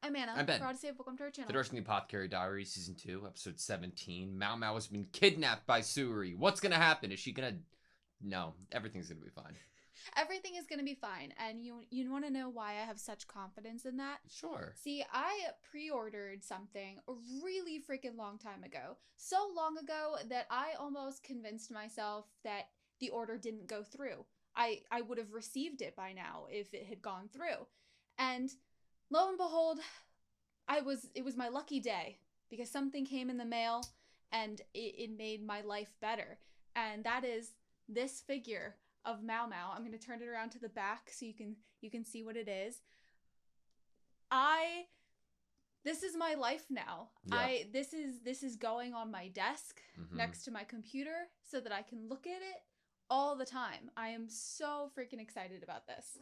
I'm Anna. I'm Ben. For AutoSave, welcome to our channel. Today we're watching the Apothecary Diaries Season 2, Episode 17. Mao Mao has been kidnapped by Suri. What's gonna happen? Is she gonna... No, everything's gonna be fine. Everything is gonna be fine, and you want to know why I have such confidence in that? Sure. See, I pre-ordered something a really freaking long time ago. So long ago that I almost convinced myself that the order didn't go through. I would have received it by now if it had gone through. And lo and behold, it was my lucky day because something came in the mail and it made my life better. And that is this figure of Mao Mao. I'm going to turn it around to the back so you can see what it is. This is my life now. Yep. This is going on my desk next to my computer so that I can look at it all the time. I am so freaking excited about this.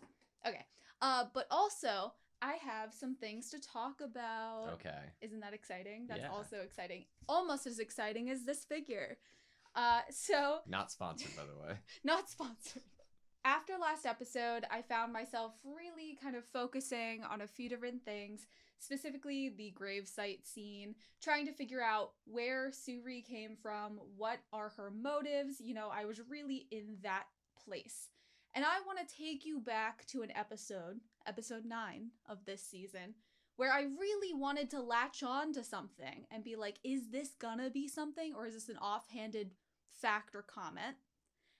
Okay. But also I have some things to talk about. Okay. Isn't that exciting? That's Yeah. also exciting. Almost as exciting as this figure. So not sponsored, by the way. Not sponsored. After last episode, I found myself really kind of focusing on a few different things, specifically the gravesite scene, trying to figure out where Suri came from, what are her motives. You know, I was really in that place. And I want to take you back to an episode 9 of this season, where I really wanted to latch on to something and be like, is this gonna be something, or is this an offhanded fact or comment?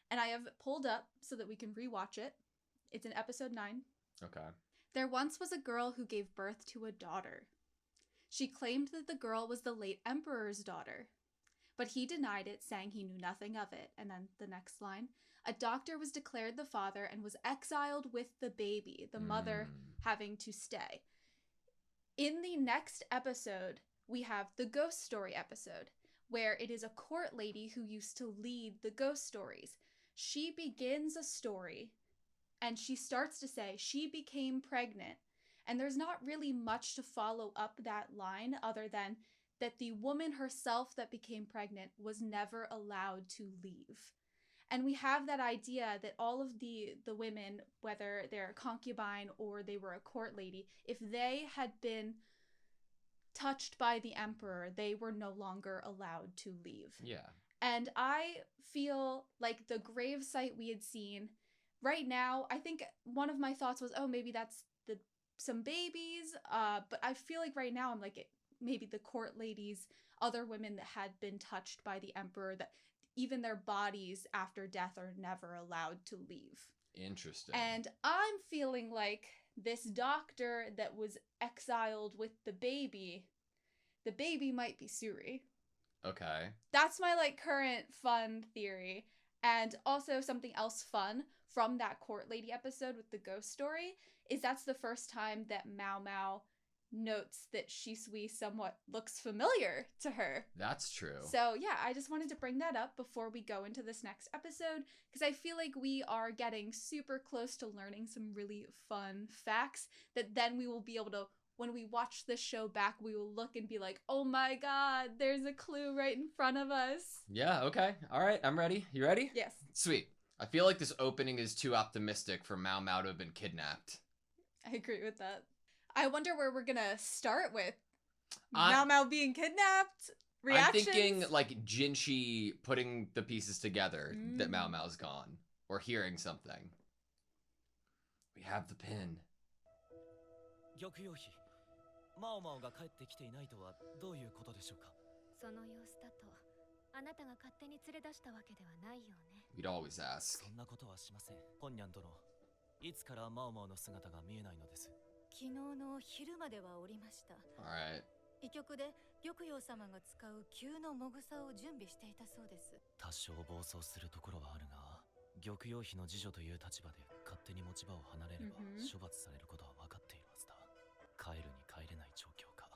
And I have pulled up so that we can rewatch it. It's in episode 9. Okay. There once was a girl who gave birth to a daughter. She claimed that the girl was the late emperor's daughter, but he denied it, saying he knew nothing of it. And then the next line, a doctor was declared the father and was exiled with the baby, the mother having to stay. In the next episode, we have the ghost story episode, where it is a court lady who used to lead the ghost stories. She begins a story and she starts to say she became pregnant. And there's not really much to follow up that line other than that the woman herself that became pregnant was never allowed to leave. And we have that idea that all of the women, whether they're a concubine or they were a court lady, if they had been touched by the emperor, they were no longer allowed to leave. Yeah. And I feel like the gravesite we had seen right now, I think one of my thoughts was, oh, maybe that's some babies. But I feel like right now I'm like, maybe the court ladies, other women that had been touched by the emperor, that even their bodies after death are never allowed to leave. Interesting. And I'm feeling like this doctor that was exiled with the baby might be Suri. Okay. That's my current fun theory. And also something else fun from that court lady episode with the ghost story is that's the first time that Mao Mao notes that Shisui somewhat looks familiar to her. That's true. So yeah, I just wanted to bring that up before we go into this next episode, because I feel like we are getting super close to learning some really fun facts that then we will be able to, when we watch this show back, we will look and be like, oh my god, there's a clue right in front of us. Yeah, okay. All right, I'm ready. You ready? Yes. Sweet. I feel like this opening is too optimistic for Mao Mao to have been kidnapped. I agree with that. I wonder where we're gonna start with. Mao Mao being kidnapped? Reactions? I'm thinking like Jinshi putting the pieces together that Mao Mao's gone. Or hearing something. We have the pin. マオマオが帰ってきていないとはどういうことでしょうか。その様子だと、あなたが勝手に連れ出したわけではないよね。We'd always ask. そんなことはしません。ポンニャン殿、いつからマオマオの姿が見えないのです。昨日の昼まではおりました。Alright. 医局で玉葉様が使う急のもぐさを準備していたそうです。多少暴走するところはあるが、玉葉妃の次女という立場で勝手に持ち場を離れれば処罰されることは分かっているはずだ。帰るに帰れない状況か、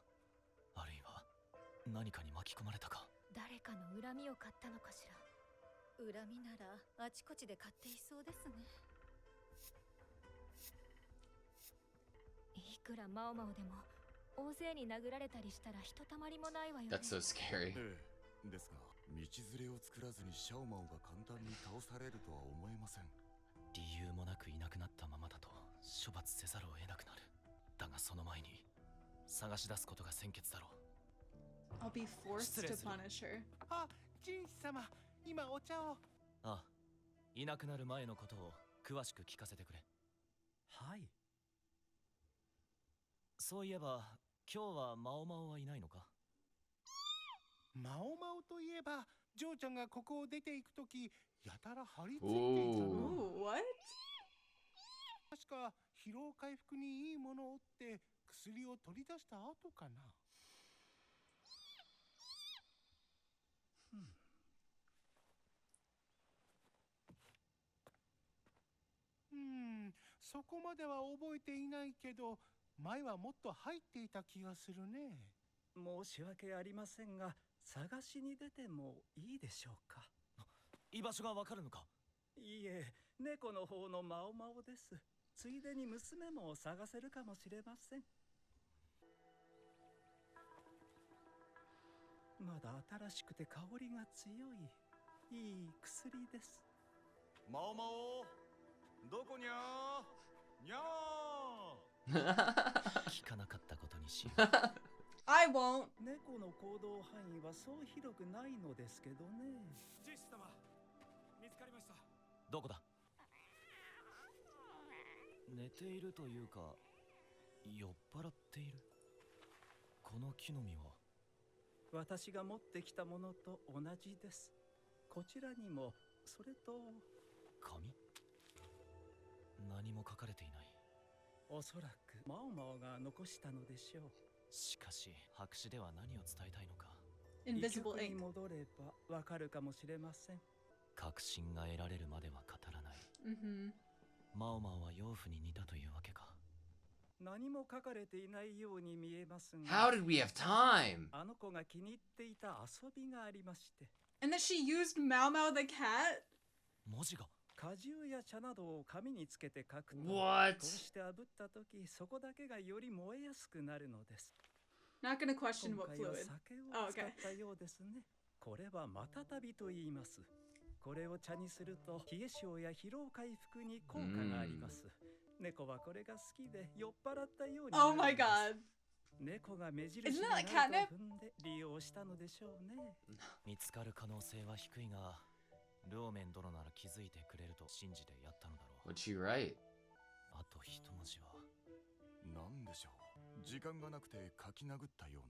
あるいは何かに巻き込まれたか。誰かの恨みを買ったのかしら。恨みならあちこちで買っていそうですね。いくらマオマオでも大勢に殴られたりしたらひとたまりもないわよね。 That's so scary. ですが、道連れを作らずにシャオマオが簡単に倒されるとは思えません。理由もなくいなくなったままだと処罰せざるを得なくなる。だがその前に探し出すことが先決だろう。 I'll be forced to punish her. あ、ジン様、今お茶を。ああ、いなくなる前のことを詳しく聞かせてくれ。はい。そういえば今日はマオマオはいないのか？マオマオといえば、ジョーちゃんがここを出ていくとき、やたら張り付いていたの。 Ooh, what? 確か疲労回復にいいものをって薬を取り出した後かな。そこまでは覚えていないけど、前はもっと入っていた気がするね。申し訳ありませんが、探しに出てもいいでしょうか。居場所がわかるのか？いいえ、猫の方のマオマオです。ついでに娘も探せるかもしれません。まだ新しくて香りが強い、いい薬です。マオマオ、どこにゃーにゃ聞かなかったことにしよう。I won't. 猫の行動範囲はそう広くないのですけどね。ジェシ様、見つかりました。どこだ？寝ているというか酔っ払っている。この木の実は私が持ってきたものと同じです。こちらにも、それと紙？何も書かれていない。おそらくマオマオが残したのでしょう。しかし白紙では何を伝えたいのか。 Invisible 医局に ink. 戻ればわかるかもしれません。確信が得られるまでは語らない。マオマオは養父に似たというわけか。何も書かれていないように見えますが、 How did we have time? あの子が気に入っていた遊びがありまして、 And that she used Mao Mao the cat? 文字が。果汁や茶などを紙につけて書くと、 What? こうして炙った時、そこだけがより燃えやすくなるのです。 Not gonna question 今 what 回は fluid. 酒 Oh, を使 okay. ったようですね。これはマタタビと言います。これを茶にすると冷え性や疲労回復に効果があります。猫はこれが好きで酔っ払ったようになる Oh んです。 my god. 猫が目印 Isn't に that な like る catnip? と踏んで利用したのでしょうね。見つかる可能性は低いが、ルオメン殿なら気づいてくれると信じてやったのだろう。 What'd she write? あと一文字は。なんでしょう。時間がなくて書き殴ったよう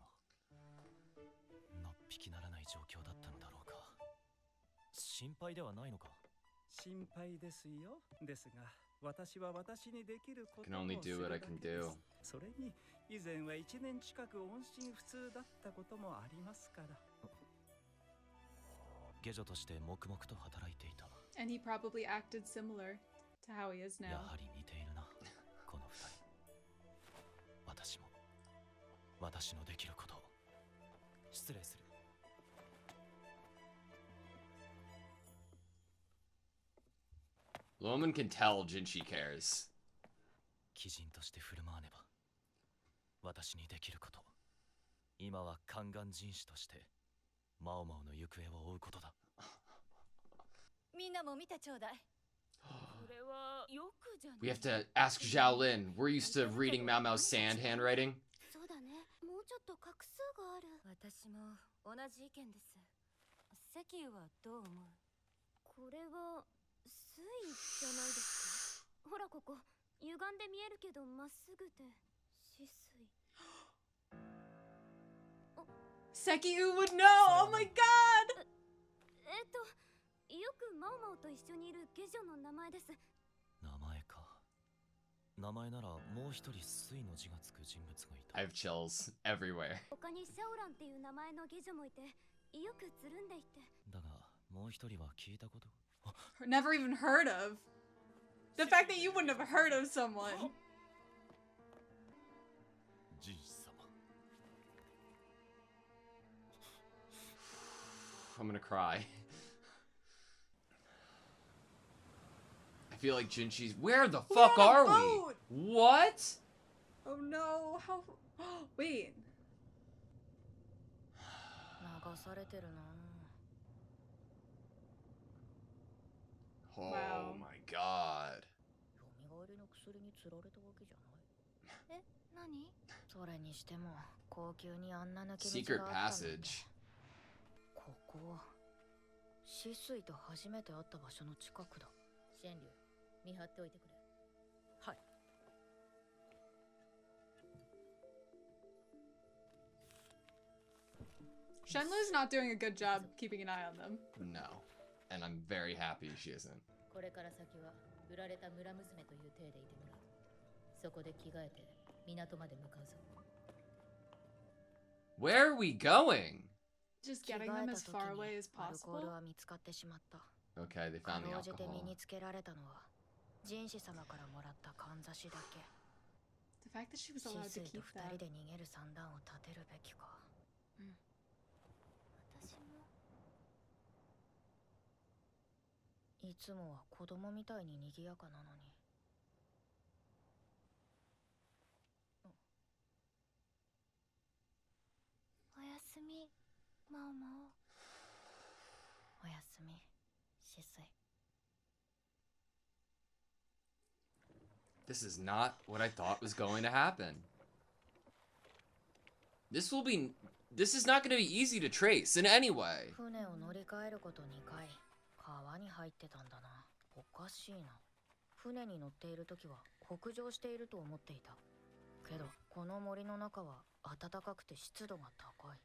な。のっぴきならない状況だったのだろうか。心配ではないのか？心配ですよ。ですが、私は私にできること Can を only する do what だ I け can で do. す。それに、以前は1年近く音信不通だったこともありますから。下女として黙々と働いていた。 And he probably acted similar to how he is や now. はり似ているな、この二人。私も、私のできることを。失礼する。Loman can tell Jinchi cares. 貴人として振る舞わねば。私にできること。今は宦官人士として、マオマオの行方を追うことだ。みんなも見てちょうだい。これはよくじゃない。 We have to ask Xiaolin. We're used to reading Mao Mao's sand handwriting. そうだね。もうちょっと画数がある。私も同じ意見です。石油はどう思う？これは水じゃないですか。ほらここ歪んで見えるけどまっすぐで止水。 Sekiu would know! Oh my god! よくマオマオと一緒にいる下女の名前です。名前か。名前ならもう一人水の字がつく人物がいた。 I have chills everywhere. 他にシャオランっていう名前の下女もいて、よくつるんでいて。だが、もう一人は聞いたこと。 Never even heard of. The fact that you wouldn't have heard of someone. ジン様。I'm gonna cry. I feel like Jinchi's. Where the We're fuck on a are boat! we? What? Oh no, how. Wait. 流されてるな。 Oh Wow. my god. 蘇りの薬に釣られたわけじゃない。え、何？それにしても高級にあんな抜け道 Secret があったなんて。 passage. ここ止水と初めて会った場所の近くだ。シェンリュウ、見張っておいてくれ。はい。 Shenlu's not doing a good job keeping an eye on them. No. And I'm very happy she isn't. これから先は売られた村娘という体でいてもらう。そこで着替えて港まで向かうぞ。 Where are we going? Just getting them as far away as アルコー possible. ルは見つかってしまった。 Okay, they か found the ろうじて身 alcohol. につけられたのは人士様からもらったかんざしだけ。 The fact that she was 止 allowed to 水と keep 二 that. 人で逃げる算段を立てるべきか。うん。私も。いつもは子供みたいに賑やかなのに。おやすみ、マオマオ。おやすみ、止水。 This is not what I thought was going to happen. This is not going to be easy to trace in any way. 船を乗り換えること2回。川に入ってたんだな。おかしいな。船に乗っている時は北上していると思っていた。けどこの森の中は暖かくて湿度が高い。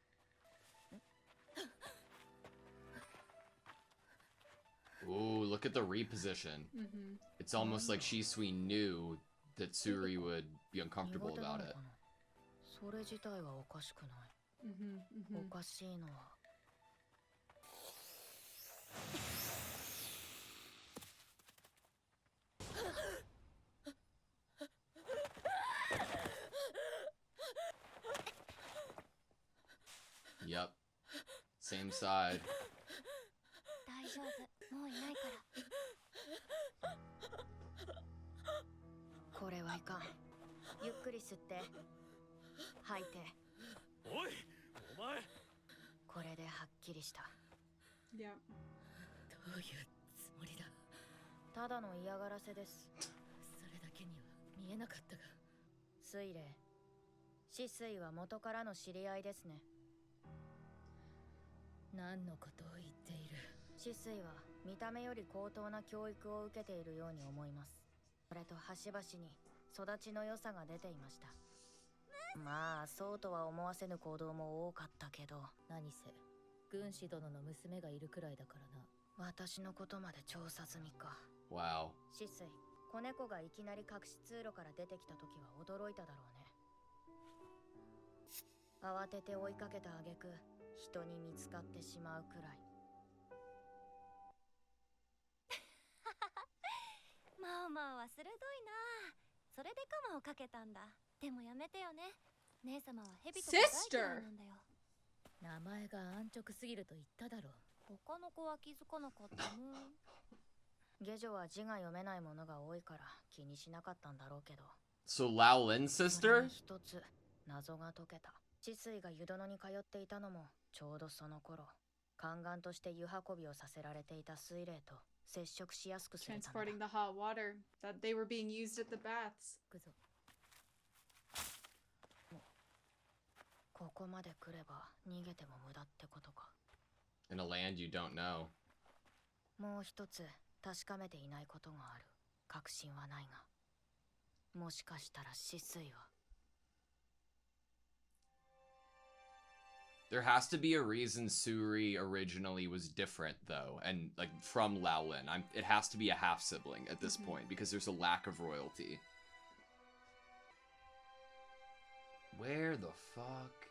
Ooh, look at the reposition. Mm-hmm. It's almost like Shisui knew that Suri would be 苦 uncomfortable 手な about の it. かな。それ自体はおかしくない。 Mm-hmm. お Mm-hmm. かしいのは。 Yep. Same side. 大丈夫、もういないから。これはいかん。ゆっくり吸って吐いて。おい、お前。これではっきりした。 Yeah. どういうつもりだ。ただの嫌がらせです。それだけには見えなかったが。水霊、止水は元からの知り合いですね。何のことを言っている。止水は見た目より高等な教育を受けているように思います。それと端々に育ちの良さが出ていました。まあそうとは思わせぬ行動も多かったけど。何せ軍師殿の娘がいるくらいだからな。私のことまで調査済みか。 Wow. 止水、子猫がいきなり隠し通路から出てきた時は驚いただろうね。慌てて追いかけた挙句、人に見つかってしまうくらい。マオマオは鋭いな。それでカマをかけたんだ。でもやめてよね。姉様はヘビとか大嫌いなんだよ。名前が安直すぎると言っただろう。他の子は気づかなかったの。下女は字が読めないものが多いから気にしなかったんだろうけど。 So Lao Lin's それ sister? に一つ謎が解けた。治水が湯殿に通っていたのもちょうどその頃、宦官として湯運びをさせられていた水霊と接触しやすくするため Transporting だ。 the hot water that they were being used at the baths. 行くぞ。ここまで来れば逃げても無駄ってことか。 In a land you don't know. もう一つ確かめていないことがある。確信はないが、もしかしたら止水は。 There has to be a reason Suri originally was different, though, and like from Laolin. It has to be a half sibling at this point because there's a lack of royalty. Where the fuck?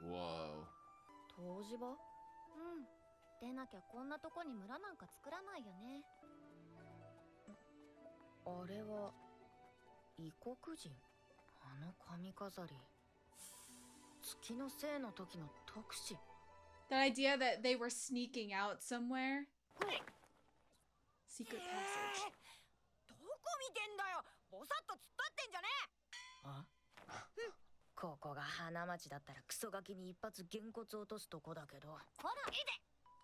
Whoa. 湯治場？うん。出なきゃこんなとこに村なんか作らないよね。あれは異国人？あの髪飾り。月のせいの時の特使。 The idea that they were sneaking out somewhere. Secret passage. どこ見てんだよ。ぼさっと突っ立ってんじゃねえ。あ？ここが花町だったらクソガキに一発げんこつ落とすとこだけど。ほら、いで。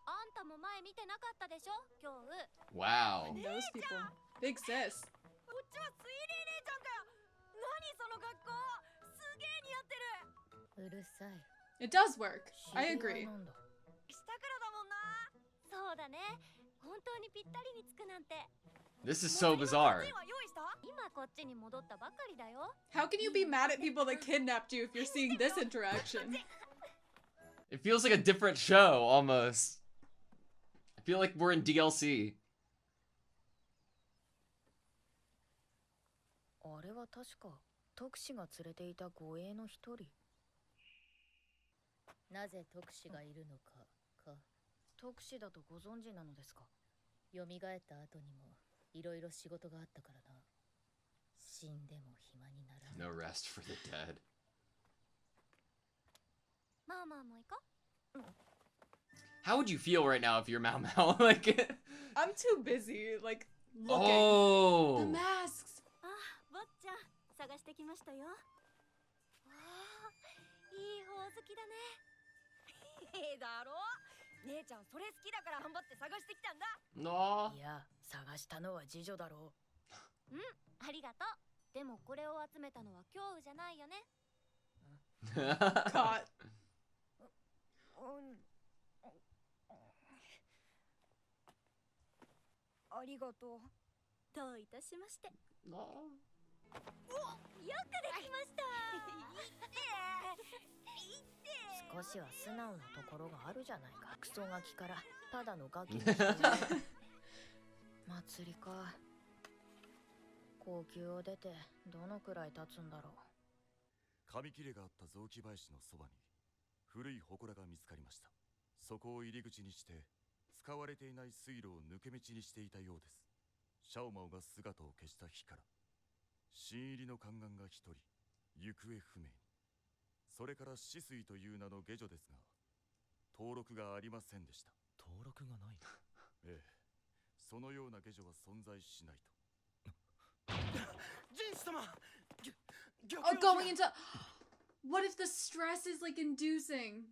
あんたも前見てなかったでしょ、今日。Wow. Those people. Big sis. こっちはスイリー姉ちゃんかよ。何その格好。すげえ似合ってる。うるさい。 It does work. I agree. 下からだもんな。そうだね。本当にぴったりにつくなんて。 This is so bizarre. 今こっちに戻ったばかりだよ。 How can you be mad at people that kidnapped you if you're seeing this interaction? It feels like a different show, almost. I feel like we're in DLC. あれは確か特使が連れていた護衛の一人。なぜ特使がいるのかか。特使だとご存知なのですか。蘇った後にもいろいろ仕事があったからな。死んでも暇にならない。 No rest for the dead. まあまあもう行こう。How would you feel right now if you're Mao Mao? Like, I'm too busy, like, looking. oh, The masks. あ、坊ちゃん探してきましたよ。わあ、いいほおずきだね。だろ。姉ちゃんそれ好きだから頑張って探してきたんだ。 no. いや、探したのは次女だろう。うん、ありがとう。でもこれを集めたのは京羽じゃないよね。Caught. ありがとう。どういたしまして。 No. よくできました。少しは素直なところがあるじゃないか。クソガキからただのガキにして祭りか。高級を出てどのくらい経つんだろう。紙切れがあった雑木林のそばに古い祠が見つかりました。そこを入り口にして使われていない水路を抜け道にしていたようです。シャオマオが姿を消した日から新入りの宦官が一人行方不明に。それから死水という名の下女ですが登録がありませんでした。登録がない。ええ、そのような下女は存在しないと。ジンス様。 Oh, going into. What if the stress is like inducing?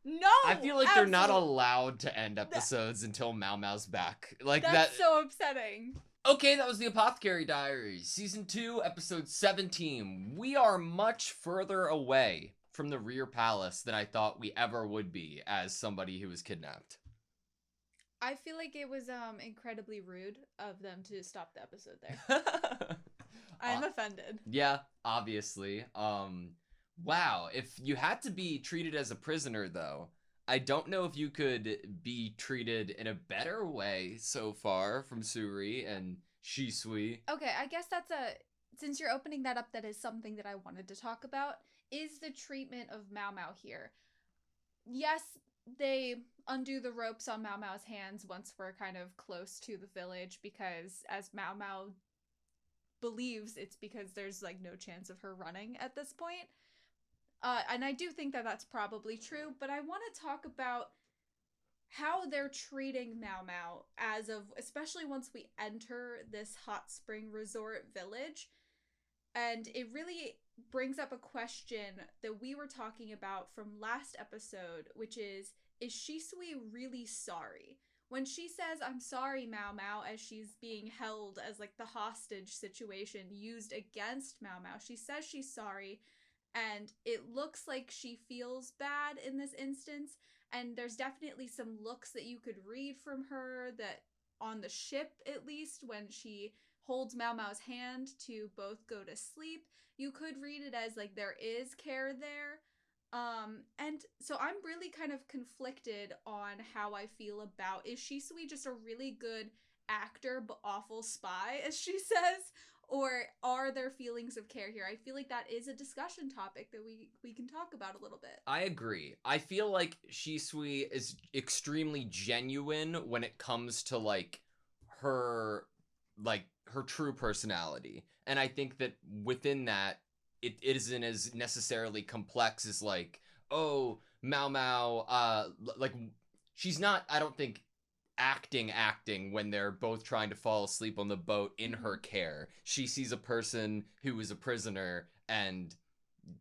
No! I feel like they're not absolute- allowed to end episodes until Mao Mao's back. Like That's that. so upsetting. Okay, that was the Apothecary Diaries, Season 2, Episode 17. We are much further away from the rear palace than I thought we ever would be as somebody who was kidnapped. I feel like it was incredibly rude of them to stop the episode there. I'm offended. Yeah, obviously. Wow, if you had to be treated as a prisoner, though, I don't know if you could be treated in a better way so far from Suri and Shisui. Okay, I guess that's since you're opening that up, that is something that I wanted to talk about, is the treatment of Mao Mao here. Yes, they undo the ropes on Mao Mao's hands once we're kind of close to the village because as Mao Mao believes it's because there's like no chance of her running at this point. And I do think that that's probably true, but I want to talk about how they're treating Mao Mao as of, especially once we enter this hot spring resort village. And it really brings up a question that we were talking about from last episode, which is Shisui really sorry? When she says, "I'm sorry, Mao Mao," as she's being held as like the hostage situation used against Mao Mao, she says she's sorry, and it looks like she feels bad in this instance, and there's definitely some looks that you could read from her, that on the ship at least, when she holds Mao Mao's hand to both go to sleep, you could read it as like there is care there. And so I'm really kind of conflicted on how I feel about, is Shisui just a really good actor but awful spy, as she says, or are there feelings of care here? I feel like that is a discussion topic that we can talk about a little bit. I agree. I feel like Shisui is extremely genuine when it comes to like her true personality. And I think that within that, it isn't as necessarily complex as like, oh, Mao Mao, like, she's not, I don't think, acting when they're both trying to fall asleep on the boat in her care. She sees a person who is a prisoner and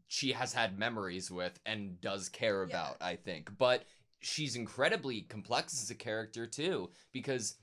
she has had memories with and does care about, I think. But she's incredibly complex as a character too, because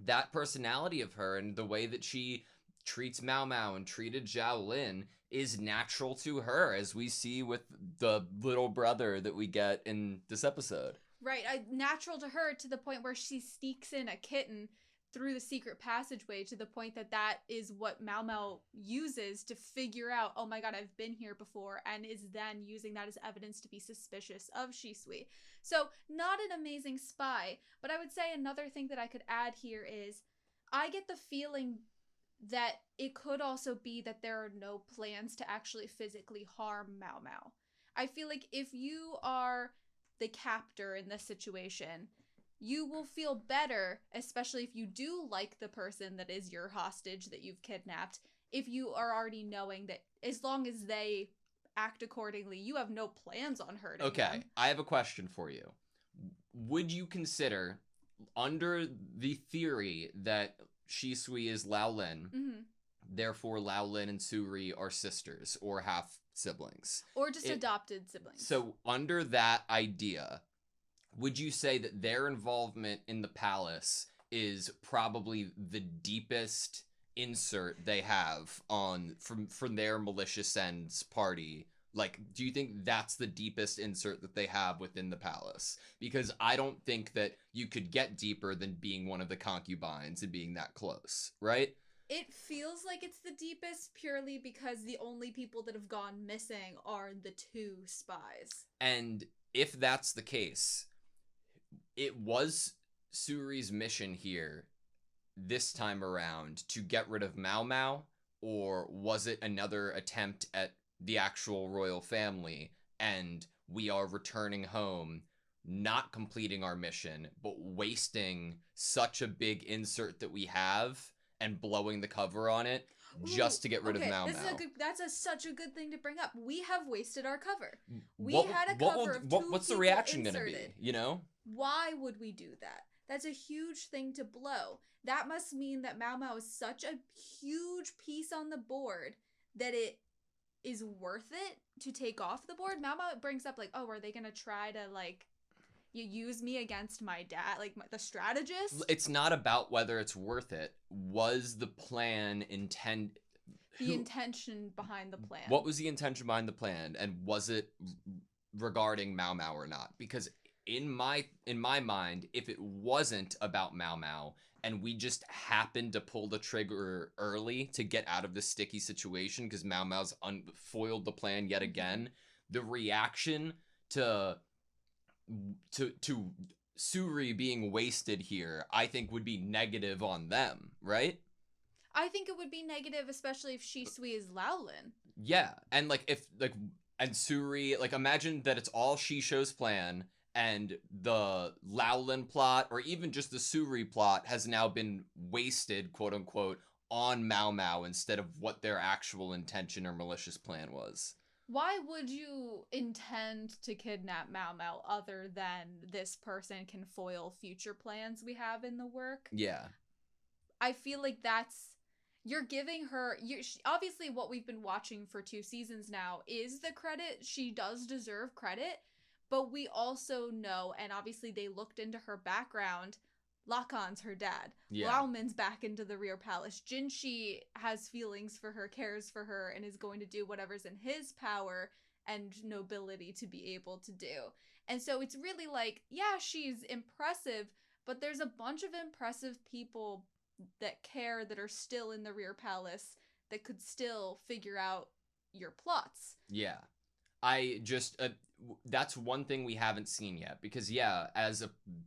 that personality of her and the way that she treats Mao Mao and treated Zhao Lin is natural to her, as we see with the little brother that we get in this episode. Right, natural to her to the point where she sneaks in a kitten through the secret passageway, to the point that that is what Mao Mao uses to figure out, oh my god, I've been here before, and is then using that as evidence to be suspicious of Shisui. So, not an amazing spy, but I would say another thing that I could add here is, I get the feeling that it could also be that there are no plans to actually physically harm Mao Mao. I feel like if you are the captor in this situation, you will feel better, especially if you do like the person that is your hostage that you've kidnapped, if you are already knowing that as long as they act accordingly, you have no plans on hurting them. I have a question for you. Would you consider, under the theory that Shisui is Lao Lin, therefore Lao Lin and Suri are sisters or half siblings, or just adopted siblings? So under that idea, would you say that their involvement in the palace is probably the deepest insert they have on from their malicious ends party? Like, do you think that's the deepest insert that they have within the palace? Because I don't think that you could get deeper than being one of the concubines and being that close, right? It feels like it's the deepest purely because the only people that have gone missing are the two spies. And if that's the case, it was Suri's mission here this time around to get rid of Mao Mao, or was it another attempt at the actual royal family and we are returning home, not completing our mission, but wasting such a big insert that we have and blowing the cover on it just to get rid of Mao Mao? That's such a good thing to bring up. We have wasted our cover. We had a cover of two what's the people reaction inserted. gonna be, you know? Why would we do that? That's a huge thing to blow. That must mean that Mao Mao is such a huge piece on the board that it is worth it to take off the board. Mao Mao brings up, like, oh, are they gonna try to, like, you use me against my dad, like the strategist? It's not about whether it's worth it. Was the plan the intention behind the plan? What was the intention behind the plan, and was it regarding Mao Mao or not? Because in my mind, if it wasn't about Mao Mao and we just happened to pull the trigger early to get out of this sticky situation because Mao Mao's foiled the plan yet again, the reaction to Suri being wasted here, I think, would be negative on them, right? I think it would be negative, especially if Shisui is Lao Lin. Yeah, and and Suri, like, imagine that it's all Shisho's plan, and the Lao Lin plot, or even just the Suri plot, has now been wasted, quote unquote, on Mao Mao instead of what their actual intention or malicious plan was. Why would you intend to kidnap Mao Mao other than this person can foil future plans we have in the work? Yeah. I feel like you're giving her, obviously what we've been watching for 2 seasons now is the credit. She does deserve credit, but we also know, and obviously they looked into her background, Lakan's her dad. Yeah. Lao Min's back into the rear palace. Jinshi has feelings for her, cares for her, and is going to do whatever's in his power and nobility to be able to do. And so it's really like, yeah, she's impressive, but there's a bunch of impressive people that care, that are still in the rear palace, that could still figure out your plots. Yeah. I just that's one thing we haven't seen yet, because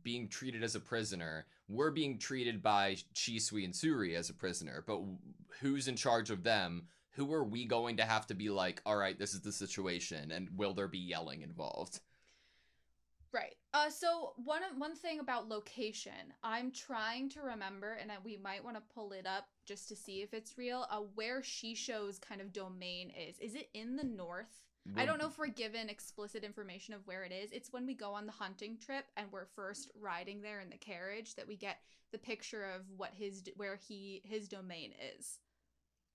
being treated as a prisoner, we're being treated by Shisui and Suri as a prisoner, but who's in charge of them? Who are we going to have to be like, all right, this is the situation, and will there be yelling involved? Right. So one thing about location, I'm trying to remember, and we might want to pull it up just to see if it's real, where Shisho's kind of domain is. Is it in the north? I don't know if we're given explicit information of where it is. It's when we go on the hunting trip and we're first riding there in the carriage that we get the picture of what his domain is.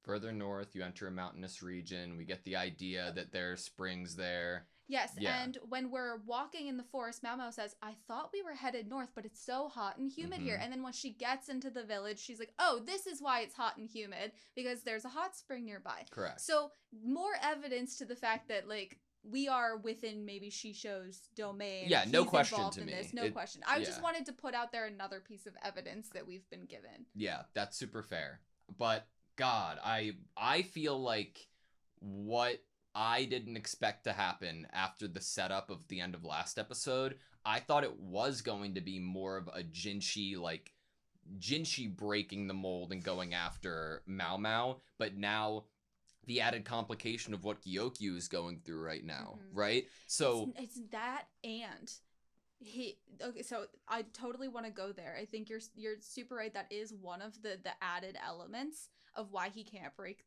Further north, you enter a mountainous region. We get the idea that there are springs there. Yes, and when we're walking in the forest, Mao Mao says, I thought we were headed north, but it's so hot and humid here. And then when she gets into the village, she's like, oh, this is why it's hot and humid, because there's a hot spring nearby. Correct. So more evidence to the fact that, like, we are within maybe Shisho's domain. Yeah, no He's question involved to in me. this. No question. I just wanted to put out there another piece of evidence that we've been given. Yeah, that's super fair. But, God, I feel like what I didn't expect to happen after the setup of the end of last episode, I thought it was going to be more of a Jinshi breaking the mold and going after Mao Mao, but now the added complication of what Gyokyu is going through right now, right? So it's that, and okay, so I totally want to go there. I think you're super right. That is one of the added elements of why he can't break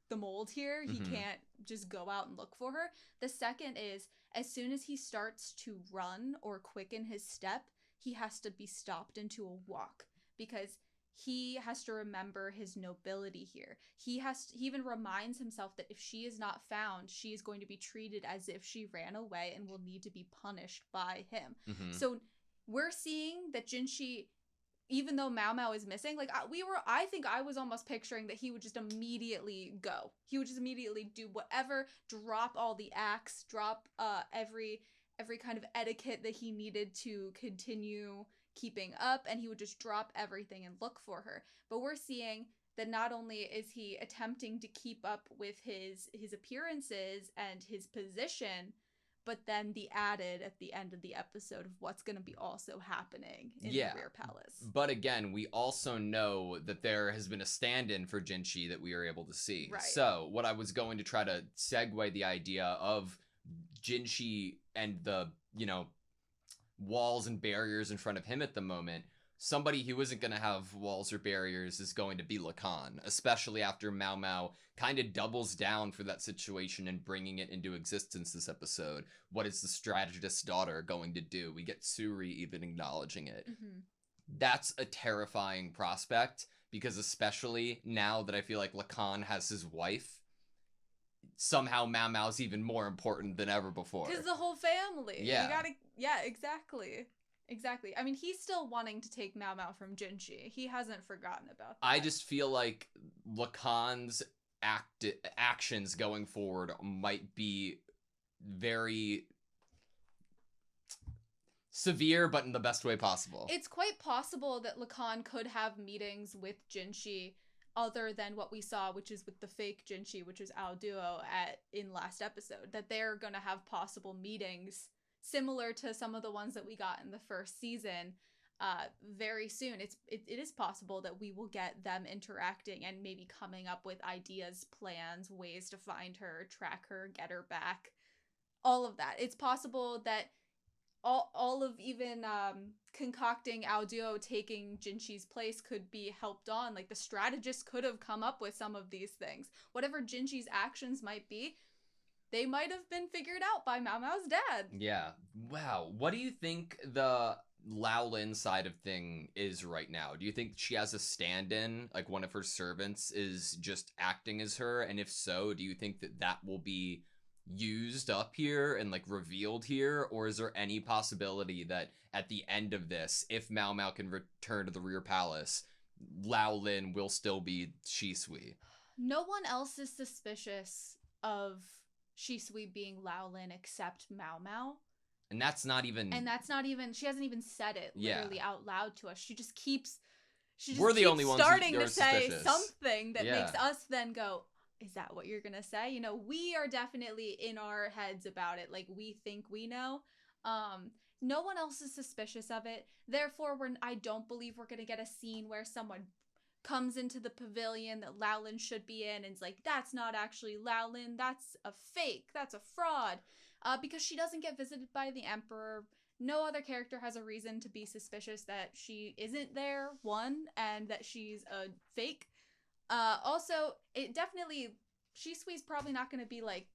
the mold here. He can't just go out and look for her. The second is, as soon as he starts to run or quicken his step, he has to be stopped into a walk, because he has to remember his nobility here. He even reminds himself that if she is not found, she is going to be treated as if she ran away and will need to be punished by him. So we're seeing that Jinshi, even though Mao Mao is missing, like I think I was almost picturing that he would just immediately go. He would just immediately do whatever, drop all the acts, drop every kind of etiquette that he needed to continue keeping up, and he would just drop everything and look for her. But we're seeing that not only is he attempting to keep up with his appearances and his position, but then the added at the end of the episode of what's going to be also happening in the rear palace. But again, we also know that there has been a stand-in for Jinshi that we are able to see. Right. So what I was going to try to segue the idea of Jinshi and the, walls and barriers in front of him at the moment, somebody who isn't going to have walls or barriers is going to be Lacan, especially after Mao Mao kind of doubles down for that situation and bringing it into existence this episode. What is the strategist's daughter going to do? We get Suri even acknowledging it. That's a terrifying prospect, because especially now that I feel like Lacan has his wife, somehow Mao Mao's even more important than ever before. Because the whole family. Yeah. Exactly. I mean, he's still wanting to take Mao Mao from Jinshi. He hasn't forgotten about that. I just feel like Lacan's actions going forward might be very severe, but in the best way possible. It's quite possible that Lacan could have meetings with Jinshi other than what we saw, which is with the fake Jinshi, which is Ao Duo in last episode, that they're going to have possible meetings similar to some of the ones that we got in the first season very soon. It is possible that we will get them interacting and maybe coming up with ideas, plans, ways to find her, track her, get her back, all of that. It's possible that all of even concocting Ao Duo taking Jinshi's place could be helped on. Like, the strategist could have come up with some of these things. Whatever Jinshi's actions might be, they might have been figured out by Mao Mao's dad. Yeah. Wow. What do you think the Lao Lin side of thing is right now? Do you think she has a stand-in, like one of her servants is just acting as her? And if so, do you think that will be used up here and like revealed here? Or is there any possibility that at the end of this, if Mao Mao can return to the rear palace, Lao Lin will still be Shisui? No one else is suspicious of Shisui being Lao Lin except Mao Mao. And that's not even, she hasn't even said it literally out loud to us. She just keeps We're the only ones starting who are to say suspicious. something that makes us then go, is that what you're gonna say? We are definitely in our heads about it. Like, we think we know. No one else is suspicious of it. Therefore, I don't believe we're gonna get a scene where someone comes into the pavilion that Lao Lin should be in and is like, that's not actually Lao Lin, that's a fake, that's a fraud. Because she doesn't get visited by the Emperor. No other character has a reason to be suspicious that she isn't there, one, and that she's a fake. Also, it definitely, Shisui's probably not going to be like,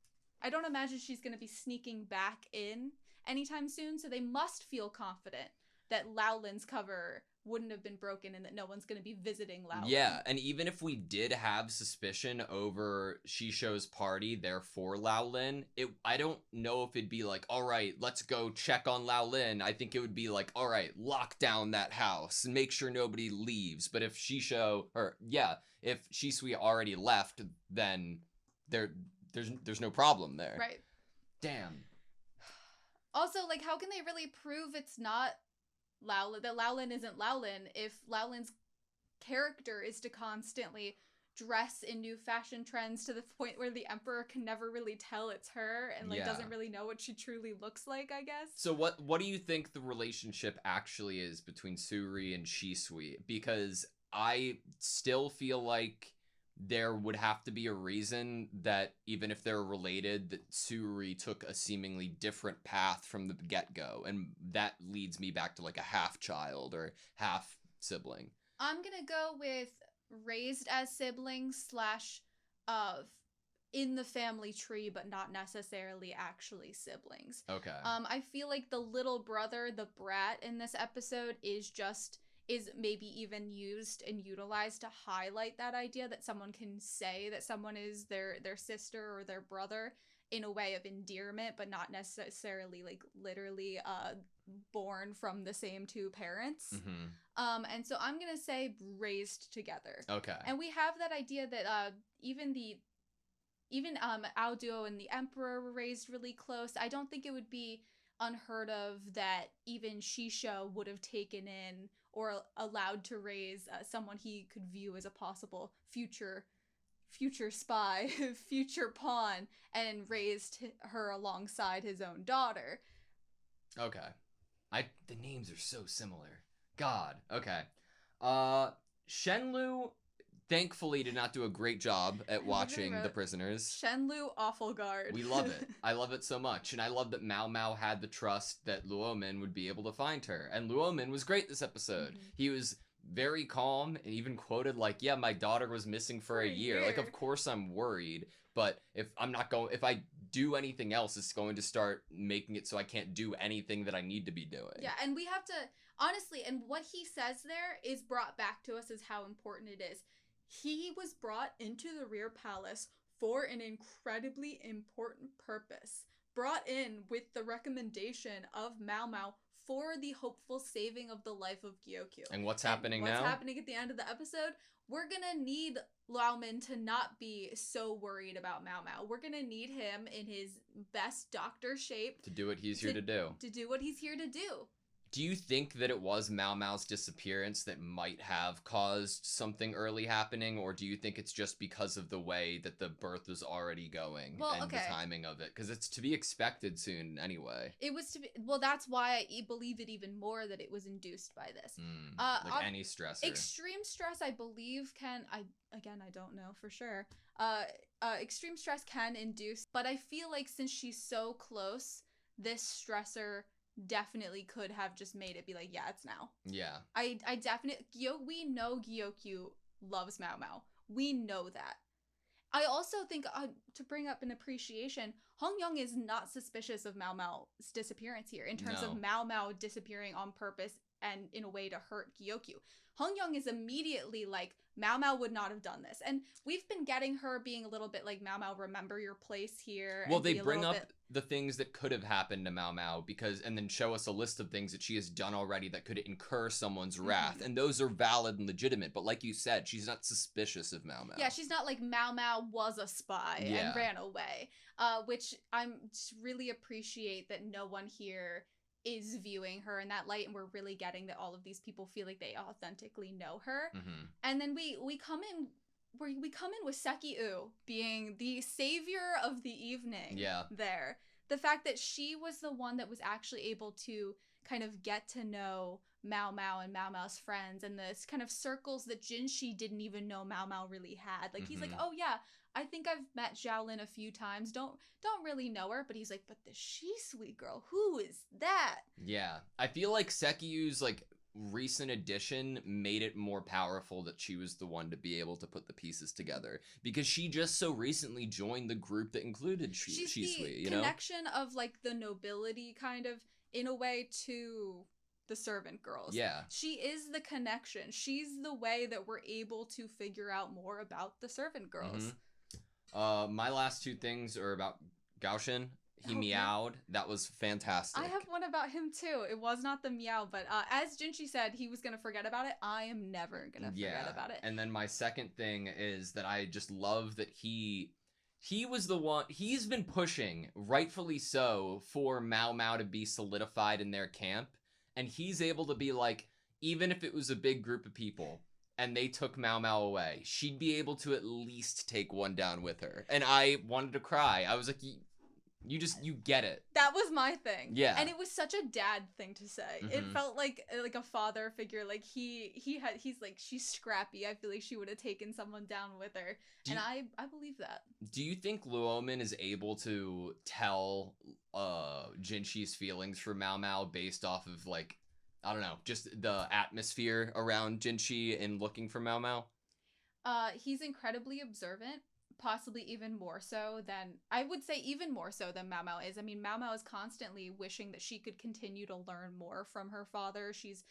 I don't imagine she's going to be sneaking back in anytime soon, so they must feel confident that Laolin's cover wouldn't have been broken and that no one's going to be visiting Laolin. Yeah, and even if we did have suspicion over Shisho's party, therefore Laolin, I don't know if it'd be like, all right, let's go check on Laolin. I think it would be like, all right, lock down that house and make sure nobody leaves. But if if Shisui already left, then there's no problem there. Right. Damn. Also, like, how can they really prove it's not Laolin, that Laolin isn't Laolin, if Laolin's character is to constantly dress in new fashion trends to the point where the Emperor can never really tell it's her and doesn't really know what she truly looks like, I guess. So what do you think the relationship actually is between Suri and Shisui? Because I still feel like there would have to be a reason that even if they're related, that Suri took a seemingly different path from the get-go, and that leads me back to like a half child or half sibling. I'm gonna go with raised as siblings / in the family tree, but not necessarily actually siblings. Okay. I feel like the little brother, the brat in this episode is maybe even used and utilized to highlight that idea that someone can say that someone is their sister or their brother in a way of endearment, but not necessarily like literally born from the same two parents. Mm-hmm. And so I'm gonna say raised together. Okay. And we have that idea that even Aoduo and the Emperor were raised really close. I don't think it would be unheard of that even Shisho would have taken in or allowed to raise someone he could view as a possible future spy, future pawn, and raised her alongside his own daughter. Okay. The names are so similar. God. Okay. Shenlu thankfully did not do a great job at watching the prisoners. Shenlu, awful guard. We love it. I love it so much. And I love that Mao Mao had the trust that Luomin would be able to find her. And Luomin was great this episode. Mm-hmm. He was very calm and even quoted like, yeah, my daughter was missing for a year. Like, of course I'm worried, but if I do anything else, it's going to start making it so I can't do anything that I need to be doing. Yeah, and we have to, honestly, and what he says there is brought back to us as how important it is. He was brought into the rear palace for an incredibly important purpose. Brought in with the recommendation of Mao Mao for the hopeful saving of the life of Gyokyu. And what's happening now? What's happening at the end of the episode? We're gonna need Laomin to not be so worried about Mao Mao. We're gonna need him in his best doctor shape. To do what he's here to do. To do what he's here to do. Do you think that it was Mao Mao's disappearance that might have caused something early happening, or do you think it's just because of the way that the birth was already going the timing of it? Because it's to be expected soon anyway. It was to be, well, that's why I believe it even more that it was induced by this. Like any stressor. Extreme stress, I believe, I don't know for sure. Extreme stress can induce, but I feel like since she's so close, this stressor definitely could have just made it be like, yeah, it's now. Yeah. I definitely, we know Gyokyu loves Mao Mao. We know that. I also think, to bring up an appreciation, Hong Young is not suspicious of Mao Mao's disappearance here in terms of Mao Mao disappearing on purpose and in a way to hurt Gyokyu. Hong Young is immediately like, Mao Mao would not have done this. And we've been getting her being a little bit like, Mao Mao, remember your place here. Well, they bring up the things that could have happened to Mao Mao and then show us a list of things that she has done already that could incur someone's wrath. And those are valid and legitimate. But like you said, she's not suspicious of Mao Mao. Yeah, she's not like Mao Mao was a spy and ran away. Which I'm just really appreciate that no one here is viewing her in that light, and we're really getting that all of these people feel like they authentically know her. Mm-hmm. And then we come in with Seki-U being the savior of the evening. Yeah. There. The fact that she was the one that was actually able to kind of get to know Mao Mao and Mao Mao's friends and this kind of circles that Jinshi didn't even know Mao Mao really had. Like, he's like, oh yeah, I think I've met Xiaolin a few times. Don't really know her, but he's like, but the Shisui girl, who is that? Yeah. I feel like Seki-U's like recent addition made it more powerful that she was the one to be able to put the pieces together, because she just so recently joined the group that included She's Shisui, the you know? connection of like the nobility kind of in a way to the servant girls. Yeah. She is the connection. She's the way that we're able to figure out more about the servant girls. My last two things are about Gaoshin. He Okay. meowed. That was fantastic. I have one about him too. It was not the meow, but as Jinchi said, he was gonna forget about it. I am never gonna forget about it. And then my second thing is that I just love that he was the one. He's been pushing, rightfully so, for Mao Mao to be solidified in their camp, and he's able to be like, even if it was a big group of people and they took Mao Mao away, she'd be able to at least take one down with her. And I wanted to cry. I was like, you get it. That was my thing. Yeah. And it was such a dad thing to say. It felt like a father figure. Like he's like, she's scrappy. I feel like she would have taken someone down with her. I believe that. Do you think Luomin is able to tell Jinshi's feelings for Mao Mao based off of, like, I don't know, just the atmosphere around Jinshi and looking for Mao Mao? He's incredibly observant. Possibly even more so than, I would say even more so than Mao Mao is. I mean, Mao Mao is constantly wishing that she could continue to learn more from her father. She's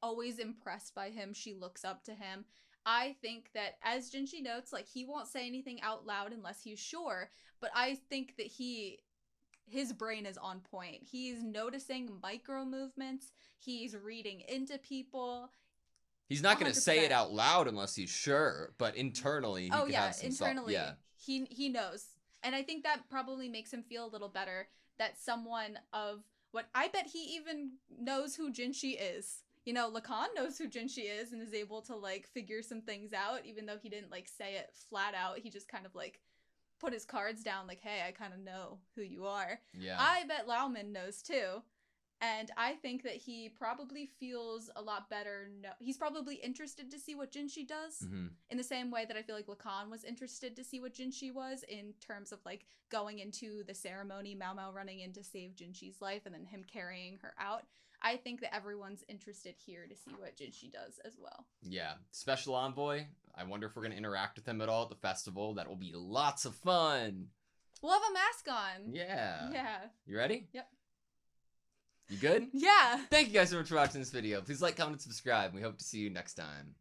always impressed by him. She looks up to him. I think that, as Jinshi notes, like, he won't say anything out loud unless he's sure, but I think that his brain is on point. He's noticing micro movements. He's reading into people. He's not going to say 100%. it out loud unless he's sure, but internally he could have some internally, yeah. he knows. And I think that probably makes him feel a little better that someone of what, I bet he even knows who Jinshi is. You know, Lacan knows who Jinshi is and is able to, like, figure some things out, even though he didn't, like, say it flat out. He just kind of, like, put his cards down, like, hey, I kind of know who you are. Yeah. I bet Lauman knows too. And I think that he probably feels a lot better. He's probably interested to see what Jinshi does, in the same way that I feel like Lacan was interested to see what Jinshi was, in terms of, like, going into the ceremony, Mao Mao running in to save Jinshi's life, and then him carrying her out. I think that everyone's interested here to see what Jinshi does as well. Yeah. Special Envoy, I wonder if we're going to interact with him at all at the festival. That will be lots of fun. We'll have a mask on. Yeah. Yeah. You ready? Yep. You good? Yeah. Thank you guys so much for watching this video. Please like, comment, and subscribe. We hope to see you next time.